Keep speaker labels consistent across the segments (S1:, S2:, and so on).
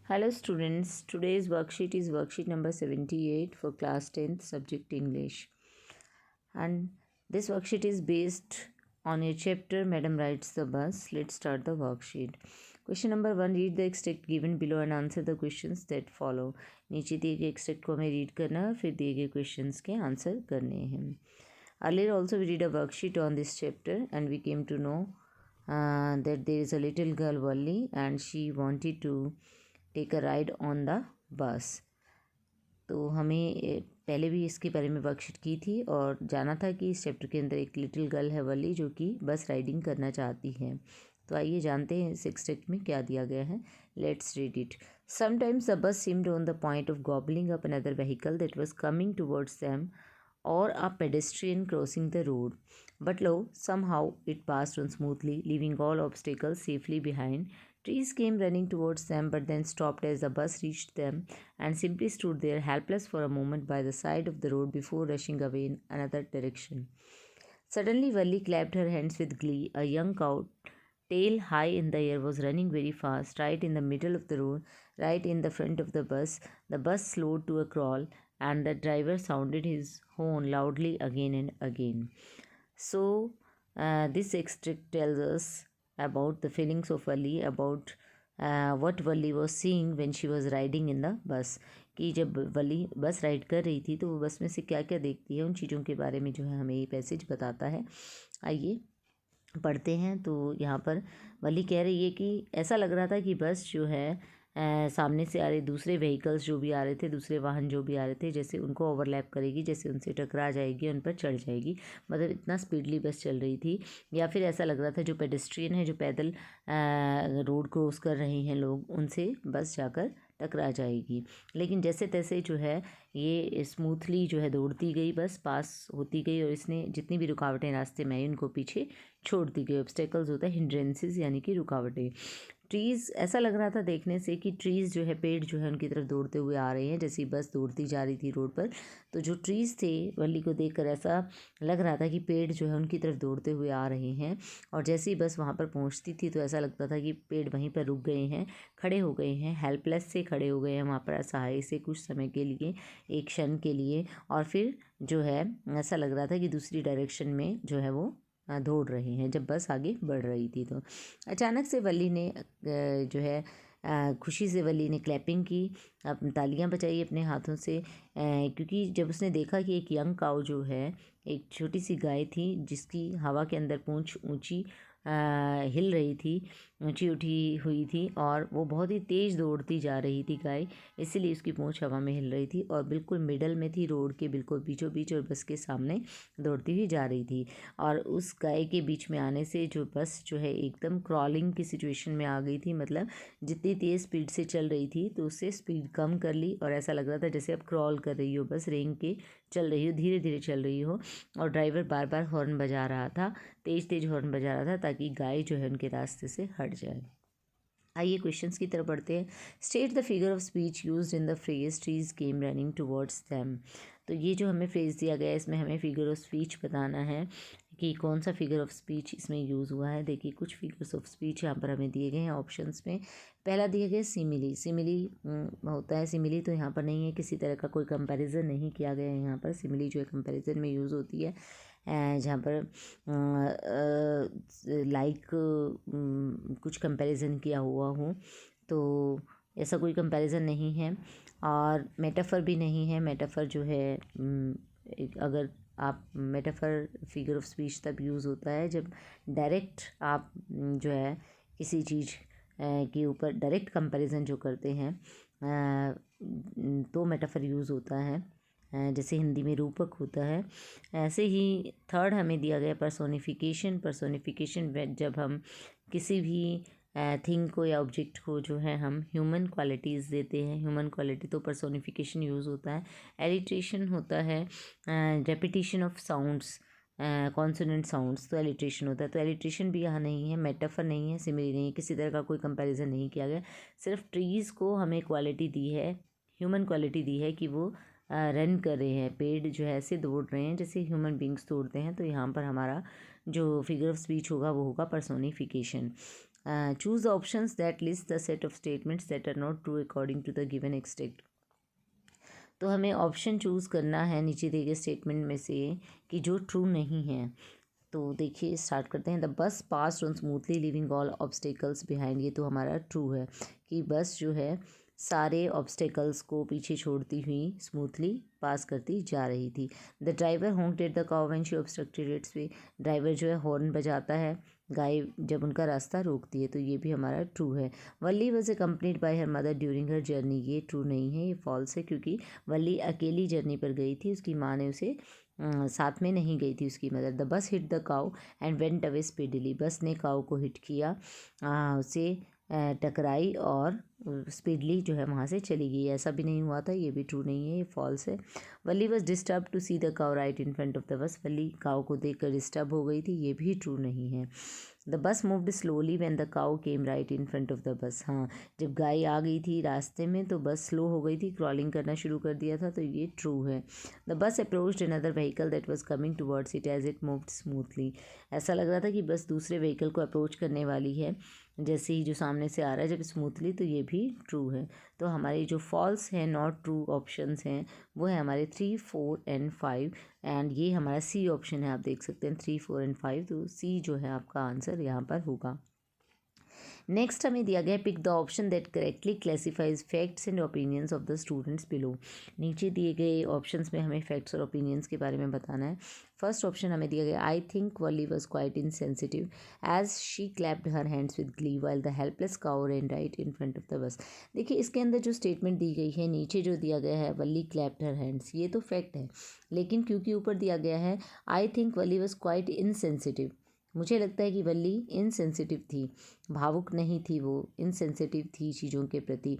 S1: Hello students, today's worksheet is worksheet number 78 for class 10th subject English. And this worksheet is based on a chapter Madam Rides the Bus. Let's start the worksheet. Question number 1, read the extract given below and answer the questions that follow. नीचे दिए गए extract को हमें read करना है और फिर दिए गए questions के answer करने हैं. Earlier also we did a worksheet on this chapter and we came to know that there is a little girl Valli and she wanted to take a ride on the bus. तो हमें पहले भी इसके बारे में worksheet की थी और जाना था कि इस चैप्टर के अंदर एक लिटिल गर्ल है वली जो कि बस राइडिंग करना चाहती है. तो आइए जानते हैं इस एक्सट्रैक्ट में क्या दिया गया है. Let's read it. Sometimes the bus seemed on the point of gobbling up another vehicle that was coming towards them or a pedestrian crossing the road. But lo, somehow it passed on smoothly, leaving all obstacles safely behind. Trees came running towards them, but then stopped as the bus reached them and simply stood there helpless for a moment by the side of the road before rushing away in another direction. Suddenly, Valli clapped her hands with glee. A young cow, tail high in the air, was running very fast, right in the middle of the road, right in the front of the bus. The bus slowed to a crawl, and the driver sounded his horn loudly again and again. So, this extract tells us about the feelings of Valli, about what Valli was seeing when she was riding in the bus. कि जब वली बस ride कर रही थी तो वो बस में से क्या क्या देखती है, उन चीज़ों के बारे में जो है हमें ये पैसेज बताता है. आइए पढ़ते हैं. तो यहाँ पर वली कह रही है कि ऐसा लग रहा था कि बस जो है सामने से आ रहे दूसरे व्हीकल्स जो भी आ रहे थे, दूसरे वाहन जो भी आ रहे थे, जैसे उनको ओवरलैप करेगी, जैसे उनसे टकरा जाएगी, उन पर चढ़ जाएगी. मतलब इतना स्पीडली बस चल रही थी. या फिर ऐसा लग रहा था जो पेडेस्ट्रियन है, जो पैदल रोड क्रॉस कर रहे हैं लोग, उनसे बस जाकर टकरा जाएगी. लेकिन जैसे तैसे जो है ये स्मूथली जो है दौड़ती गई, बस पास होती गई और इसने जितनी भी रुकावटें रास्ते में आई उनको पीछे छोड़ती गई. ऑब्स्टेकल्स होता है हिंड्रेंसेस यानी कि रुकावटें. ट्रीज़, ऐसा लग रहा था देखने से कि ट्रीज़ जो है, पेड़ जो है उनकी तरफ दौड़ते हुए आ रहे हैं जैसे बस दौड़ती जा रही थी रोड पर. तो जो ट्रीज़ थे वली को देखकर ऐसा लग रहा था कि पेड़ जो है उनकी तरफ दौड़ते हुए आ रहे हैं. और जैसे ही बस वहाँ पर पहुँचती थी तो ऐसा लगता था कि पेड़ वहीं पर रुक गए हैं, खड़े हो गए हैं, हेल्पलेस से खड़े हो गए हैं वहाँ पर असहाय से कुछ समय के लिए, एक क्षण के लिए. और फिर जो है ऐसा लग रहा था कि दूसरी डायरेक्शन में जो है वो दौड़ रहे हैं जब बस आगे बढ़ रही थी. तो अचानक से वली ने जो है खुशी से वली ने क्लैपिंग की, तालियां बजाई अपने हाथों से, क्योंकि जब उसने देखा कि एक यंग काऊ जो है, एक छोटी सी गाय थी जिसकी हवा के अंदर पूंछ ऊंची हिल रही थी, ऊंची उठी हुई थी और वो बहुत ही तेज़ दौड़ती जा रही थी गाय, इसीलिए उसकी पूंछ हवा में हिल रही थी और बिल्कुल मिडल में थी, रोड के बिल्कुल बीचों बीच और बस के सामने दौड़ती हुई जा रही थी. और उस गाय के बीच में आने से जो बस जो है एकदम क्रॉलिंग की सिचुएशन में आ गई थी. मतलब जितनी तेज़ स्पीड से चल रही थी तो उससे स्पीड कम कर ली और ऐसा लग रहा था जैसे अब क्रॉल कर रही हो, बस रेंग के चल रही हो, धीरे धीरे चल रही हो. और ड्राइवर बार बार हॉर्न बजा रहा था, तेज़ तेज़ हॉर्न बजा रहा था ताकि गाय जो है उनके रास्ते से हट जाए. आइए क्वेश्चंस की तरफ बढ़ते हैं. State the figure of speech used in the phrase trees came running towards them. तो ये जो हमें फ्रेज दिया गया है इसमें हमें फिगर ऑफ स्पीच बताना है कि कौन सा फिगर ऑफ स्पीच इसमें यूज़ हुआ है. देखिए कुछ फिगर्स ऑफ स्पीच यहाँ पर हमें दिए गए हैं ऑप्शंस में. पहला दिया गया सिमिली. सिमिली होता है, सिमिली तो यहाँ पर नहीं है, किसी तरह का कोई कंपैरिजन नहीं किया गया है यहाँ पर. सिमिली जो है कंपैरिजन में यूज़ होती है जहाँ पर लाइक कुछ कंपैरिजन किया हुआ हो. तो ऐसा कोई कंपैरिजन नहीं है. और मेटाफर भी नहीं है. मेटाफर जो है अगर आप मेटाफर फिगर ऑफ स्पीच तब यूज़ होता है जब डायरेक्ट आप जो है किसी चीज़ के ऊपर डायरेक्ट कंपैरिजन जो करते हैं तो मेटाफर यूज़ होता है, जैसे हिंदी में रूपक होता है. ऐसे ही थर्ड हमें दिया गया पर्सोनिफिकेशन. पर्सोनिफिकेशन जब हम किसी भी थिंग को या ऑब्जेक्ट को जो है हम ह्यूमन क्वालिटीज़ देते हैं, ह्यूमन क्वालिटी, तो पर्सोनिफिकेशन यूज़ होता है. एलिट्रेशन होता है repetition of sounds, consonant sounds, तो एलिट्रेशन होता है. तो एलिट्रेशन भी यहाँ नहीं है, मेटाफर नहीं है, सिमिली नहीं है, किसी तरह का कोई कंपैरिजन नहीं किया गया. सिर्फ ट्रीज़ को हमें क्वालिटी दी है, ह्यूमन क्वालिटी दी है कि वो रन कर रहे हैं, पेड़ जो है ऐसे दौड़ रहे हैं जैसे ह्यूमन बींग्स दौड़ते हैं. तो यहाँ पर हमारा जो फिगर ऑफ स्पीच होगा वो होगा personification. Choose the options that list the set of statements that are not true according to the given extract. तो हमें ऑप्शन चूज़ करना है नीचे दिए गए स्टेटमेंट में से कि जो ट्रू नहीं है। तो देखिए स्टार्ट करते हैं। The bus pass on smoothly living all obstacles behind, ये तो हमारा ट्रू है कि बस जो है सारे ऑब्स्टेकल्स को पीछे छोड़ती हुई स्मूथली पास करती जा रही थी। The driver honked at the cow when she obstructed its way, driver जो है हॉर्न बजाता है गाय जब उनका रास्ता रोकती है, तो ये भी हमारा ट्रू है। Valli was accompanied by her mother during her journey, ये ट्रू नहीं है, ये फॉल्स है, क्योंकि वल्ली अकेली जर्नी पर गई थी, उसकी माँ ने उसे साथ में नहीं गई थी उसकी mother. The bus hit the cow and went away speedily, bus ने काउ को हिट किया, उसे टकराई और स्पीडली जो है वहाँ से चली गई। ऐसा भी नहीं हुआ था, ये भी ट्रू नहीं है, ये फॉल्स है। Valli was disturb to see the cow right in front of the bus, Valli cow को देखकर डिस्टर्ब हो गई थी, ये भी ट्रू नहीं है। द बस moved slowly when the cow came right in front of the बस, हाँ जब गाय आ गई थी रास्ते में तो बस स्लो हो गई थी, क्रॉलिंग करना शुरू कर दिया था, तो ये ट्रू है। The bus approached another vehicle that was coming towards it as it moved smoothly, ऐसा लग रहा था कि बस दूसरे व्हीकल को अप्रोच करने वाली है जैसे ही जो सामने से आ रहा है जब स्मूथली, तो ये भी ट्रू है। तो हमारे जो फॉल्स हैं नॉट ट्रू ऑप्शंस हैं वो है हमारे 3, 4 एंड 5, एंड ये हमारा सी ऑप्शन है, आप देख सकते हैं 3, 4 एंड 5, तो सी जो है आपका आंसर यहाँ पर होगा। नेक्स्ट हमें दिया गया pick the option that correctly classifies facts and opinions of the students below, नीचे दिए गए ऑप्शंस में हमें फैक्ट्स और ओपिनियंस के बारे में बताना है। फर्स्ट ऑप्शन हमें दिया गया I think Valli was quite insensitive as she clapped her hands with glee while the helpless cow ran right in front of the bus. देखिए इसके अंदर जो स्टेटमेंट दी गई है, नीचे जो दिया गया है वली क्लैप्ड हर हैंड्स, ये तो फैक्ट है, लेकिन क्योंकि ऊपर दिया गया है आई think Valli was quite insensitive, मुझे लगता है कि वल्ली इनसेंसिटिव थी, भावुक नहीं थी, वो इनसेंसिटिव थी चीज़ों के प्रति,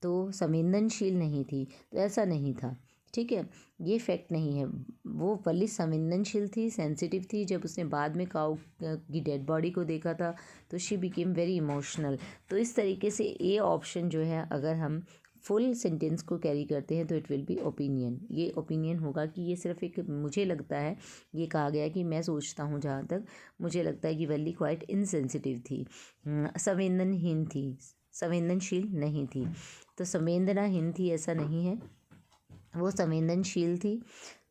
S1: तो संवेदनशील नहीं थी, तो ऐसा नहीं था, ठीक है, ये फैक्ट नहीं है। वो वल्ली संवेदनशील थी, सेंसिटिव थी, जब उसने बाद में काऊ की डेड बॉडी को देखा था तो शी बिकेम वेरी इमोशनल। तो इस तरीके से ए ऑप्शन जो है अगर हम फुल सेंटेंस को कैरी करते हैं तो इट विल बी ओपिनियन, ये ओपिनियन होगा कि ये सिर्फ एक मुझे लगता है, ये कहा गया कि मैं सोचता हूँ, जहाँ तक मुझे लगता है कि वल्ली क्वाइट इनसेंसिटिव थी, संवेदनहीन थी, संवेदनशील नहीं थी, तो संवेदनाहीन थी ऐसा नहीं है, वो संवेदनशील थी,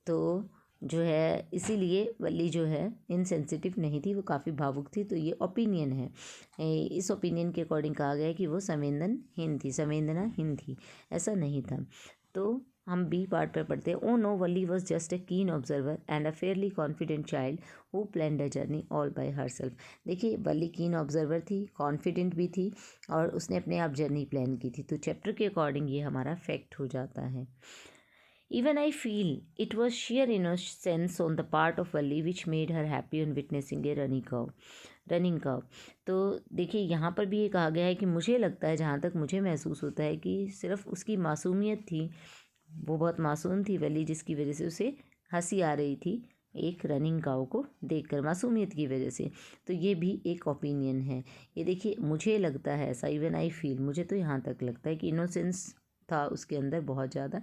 S1: तो जो है इसीलिए वल्ली जो है इनसेंसिटिव नहीं थी, वो काफ़ी भावुक थी, तो ये ओपिनियन है। इस ओपिनियन के अकॉर्डिंग कहा गया है कि वो संवेदनहीन थी, संवेदनाहीन थी, ऐसा नहीं था। तो हम बी पार्ट पर पढ़ते हैं। Oh no Valli was just a keen observer and a fairly confident child who planned a journey all by herself. देखिए वल्ली कीन ऑब्जर्वर थी, कॉन्फिडेंट भी थी, और उसने अपने आप जर्नी प्लान की थी, तो चैप्टर के अकॉर्डिंग ये हमारा फैक्ट हो जाता है। Even I feel it was sheer innocence on the part of Valli which made her happy on witnessing a running cow। तो देखिए यहाँ पर भी ये कहा गया है कि मुझे लगता है, जहाँ तक मुझे महसूस होता है कि सिर्फ उसकी मासूमियत थी, वो बहुत मासूम थी वल्ली, जिसकी वजह से उसे हंसी आ रही थी एक रनिंग काऊ को देखकर, मासूमियत की वजह से। तो ये भी एक ओपिनियन है, ये देखिए मुझे लगता है ऐसा, इवन आई फील, मुझे तो यहाँ तक लगता है कि इनोसेंस था उसके अंदर बहुत ज़्यादा,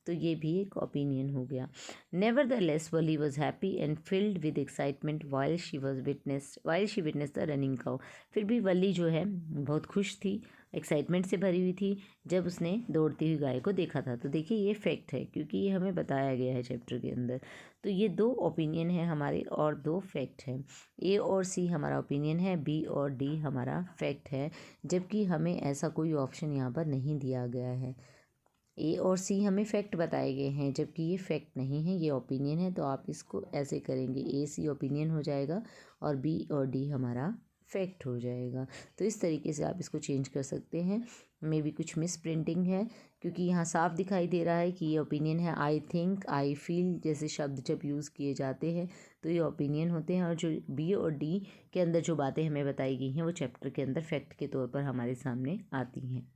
S1: तो ये भी एक ओपिनियन हो गया। Never the less Wali was happy and filled with excitement while she witness the running cow. फिर भी वली जो है बहुत खुश थी, एक्साइटमेंट से भरी हुई थी जब उसने दौड़ती हुई गाय को देखा था। तो देखिए ये फैक्ट है, क्योंकि ये हमें बताया गया है चैप्टर के अंदर। तो ये 2 ओपिनियन है हमारे और 2 फैक्ट हैं। ए और सी हमारा ओपिनियन है, बी और डी हमारा फैक्ट है, जबकि हमें ऐसा कोई ऑप्शन यहाँ पर नहीं दिया गया है। ए और सी हमें फैक्ट बताए गए हैं, जबकि ये फैक्ट नहीं है, ये ओपिनियन है, तो आप इसको ऐसे करेंगे, ए सी ओपिनियन हो जाएगा और बी और डी हमारा फैक्ट हो जाएगा। तो इस तरीके से आप इसको चेंज कर सकते हैं। मे भी कुछ मिस प्रिंटिंग है, क्योंकि यहाँ साफ दिखाई दे रहा है कि ये ओपिनियन है। आई थिंक, आई फील जैसे शब्द जब यूज़ किए जाते हैं तो ये ओपिनियन होते हैं, और जो बी और डी के अंदर जो बातें हमें बताई गई हैं वो चैप्टर के अंदर फैक्ट के तौर पर हमारे सामने आती हैं।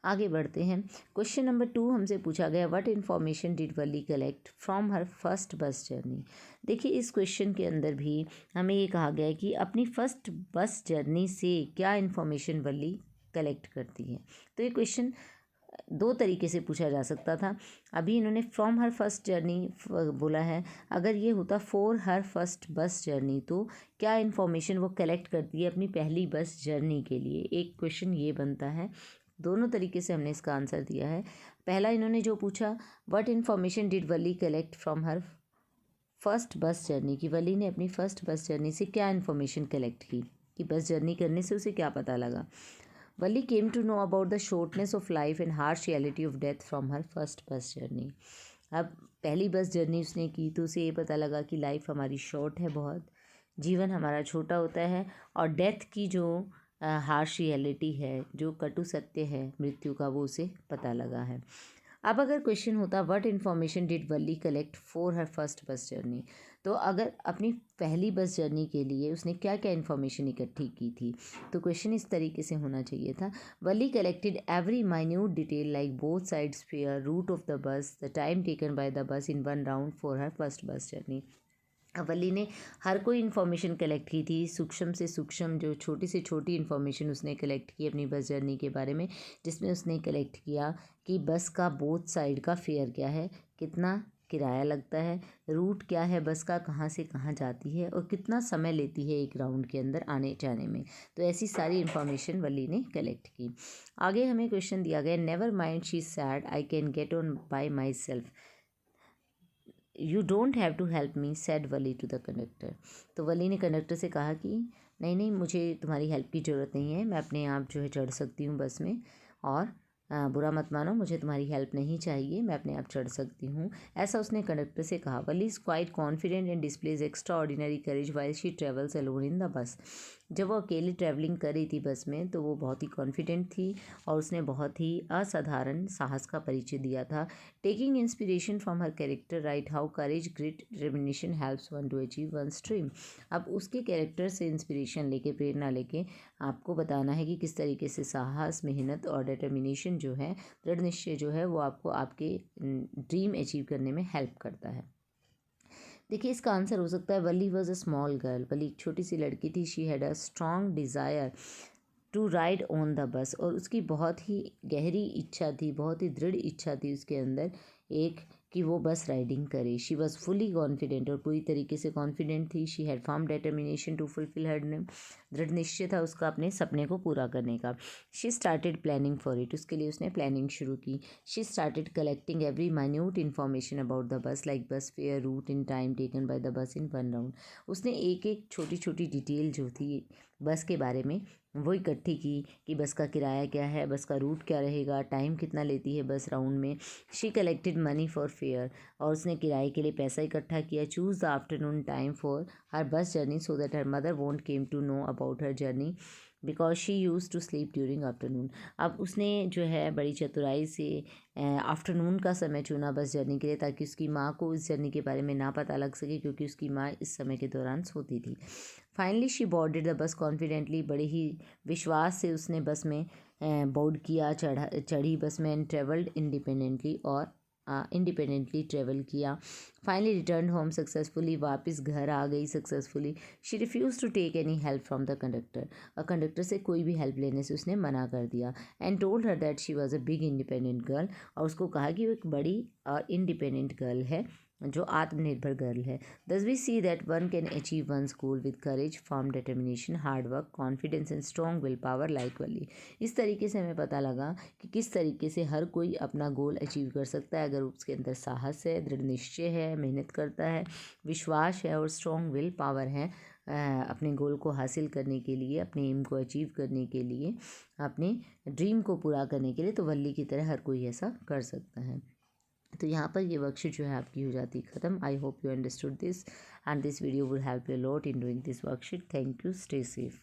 S1: आगे बढ़ते हैं। क्वेश्चन नंबर 2 हमसे पूछा गया, what information did Wali collect from her first bus journey. देखिए इस क्वेश्चन के अंदर भी हमें ये कहा गया है कि अपनी फर्स्ट बस जर्नी से क्या इन्फॉर्मेशन वली कलेक्ट करती है। तो ये क्वेश्चन दो तरीके से पूछा जा सकता था। अभी इन्होंने फ्रॉम हर फर्स्ट जर्नी बोला है। अगर ये होता for her first bus journey, तो क्या इन्फॉर्मेशन वो कलेक्ट करती है अपनी पहली बस जर्नी के लिए, एक क्वेश्चन ये बनता है। दोनों तरीके से हमने इसका आंसर दिया है। पहला इन्होंने जो पूछा, what information did Wali collect from her first bus journey, कि वली ने अपनी फर्स्ट बस जर्नी से क्या इन्फॉर्मेशन कलेक्ट की, कि बस जर्नी करने से उसे क्या पता लगा। Valli came to know about the shortness of life and harsh reality of death from her first bus journey. अब पहली बस जर्नी उसने की तो उसे ये पता लगा कि लाइफ हमारी शॉर्ट है बहुत, जीवन हमारा छोटा होता है, और डेथ की जो हार्श रियलिटी है, जो कटु सत्य है मृत्यु का, वो उसे पता लगा है। अब अगर क्वेश्चन होता what information did Wali collect for her first bus journey, तो अगर अपनी पहली बस जर्नी के लिए उसने क्या क्या इन्फॉर्मेशन इकट्ठी की थी, तो क्वेश्चन इस तरीके से होना चाहिए था, Valli collected every minute detail like both sides fare, route of the bus, the time taken by the bus in one round for her first bus journey. Valli ने हर कोई इन्फॉर्मेशन कलेक्ट की थी, सूक्ष्म से सूक्ष्म, जो छोटी से छोटी इन्फॉर्मेशन उसने कलेक्ट की अपनी बस जर्नी के बारे में, जिसमें उसने कलेक्ट किया कि बस का बोथ साइड का फेयर क्या है, कितना किराया लगता है, रूट क्या है बस का, कहाँ से कहाँ जाती है, और कितना समय लेती है एक राउंड के अंदर आने जाने में। तो ऐसी सारी इन्फॉर्मेशन वली ने कलेक्ट की। आगे हमें क्वेश्चन दिया गया, never mind she said, I can get on by myself, you don't have to help me, said Valli to the conductor. तो वली ने कंडक्टर से कहा कि नहीं नहीं, मुझे तुम्हारी हेल्प की ज़रूरत नहीं है, मैं अपने आप जो है चढ़ सकती हूँ बस में, और बुरा मत मानो, मुझे तुम्हारी हेल्प नहीं चाहिए, मैं अपने आप चढ़ सकती हूँ, ऐसा उसने कंडक्टर से कहा। Valli is quite confident and displays extraordinary courage while she travels alone in the bus. जब वो अकेली ट्रैवलिंग कर रही थी बस में, तो वो बहुत ही कॉन्फिडेंट थी और उसने बहुत ही असाधारण साहस का परिचय दिया था। Taking inspiration from her character, right how courage grit determination helps one to achieve one dream. अब उसके कैरेक्टर से इंस्पिरेशन लेके, प्रेरणा लेके आपको बताना है कि किस तरीके से साहस, मेहनत और डिटर्मिनेशन जो है, दृढ़ निश्चय जो है, वो आपको आपके ड्रीम अचीव करने में हेल्प करता है। देखिए इसका आंसर हो सकता है, Valli was a small girl, Valli एक छोटी सी लड़की थी, she had a strong desire to ride on the bus, और उसकी बहुत ही गहरी इच्छा थी, बहुत ही दृढ़ इच्छा थी उसके अंदर एक, कि वो बस राइडिंग करे। शी वॉज फुली कॉन्फिडेंट, और पूरी तरीके से कॉन्फिडेंट थी। She had firm determination to fulfil her dream, दृढ़ निश्चय था उसका अपने सपने को पूरा करने का। She started planning for it, उसके लिए उसने प्लानिंग शुरू की। She started collecting every minute information about the bus, like bus fare, route in time taken by the bus in one round. उसने एक एक छोटी छोटी डिटेल जो थी बस के बारे में, वो इकट्ठी की कि बस का किराया क्या है, बस का रूट क्या रहेगा, टाइम कितना लेती है बस राउंड में। She collected money for fare, और उसने किराए के लिए पैसा इकट्ठा किया। Choose the afternoon time for her bus journey so that her mother won't came to know about her journey because she use to sleep during afternoon. अब उसने जो है बड़ी चतुराई से आफ्टरनून का समय चुना बस जर्नी के लिए, ताकि उसकी माँ को इस जर्नी के बारे में ना पता लग सके, क्योंकि उसकी माँ इस समय के दौरान सोती थी। Finally she boarded the bus confidently, बड़े ही विश्वास से उसने बस में बोर्ड किया, चढ़ी बस में, एंड ट्रेवल्ड इंडिपेंडेंटली, और इंडिपेंडेंटली ट्रेवल किया। फाइनली रिटर्न होम सक्सेसफुली, वापस घर आ गई successfully. She refuse to take any help from the conductor, और कंडक्टर से कोई भी हेल्प लेने से उसने मना कर दिया। And told her that she was a big independent girl, और उसको कहा कि वो एक बड़ी और इंडिपेंडेंट गर्ल है, जो आत्मनिर्भर गर्ल है। Thus we see that one can achieve one goal with courage, firm determination, hard work, confidence and strong will power like Valli. इस तरीके से हमें पता लगा कि किस तरीके से हर कोई अपना गोल अचीव कर सकता है, अगर उसके अंदर साहस है, दृढ़ निश्चय है, मेहनत करता है, विश्वास है, और स्ट्रॉन्ग विल पावर है अपने गोल को हासिल करने के लिए, अपने एम को अचीव करने के लिए, अपने ड्रीम को पूरा करने के लिए। तो वल्ली की तरह हर कोई ऐसा कर सकता है। तो यहाँ पर ये वर्कशीट जो है आपकी हो जाती है ख़त्म। I hope you understood this and this video will help you lot in doing this worksheet. Thank you, stay safe.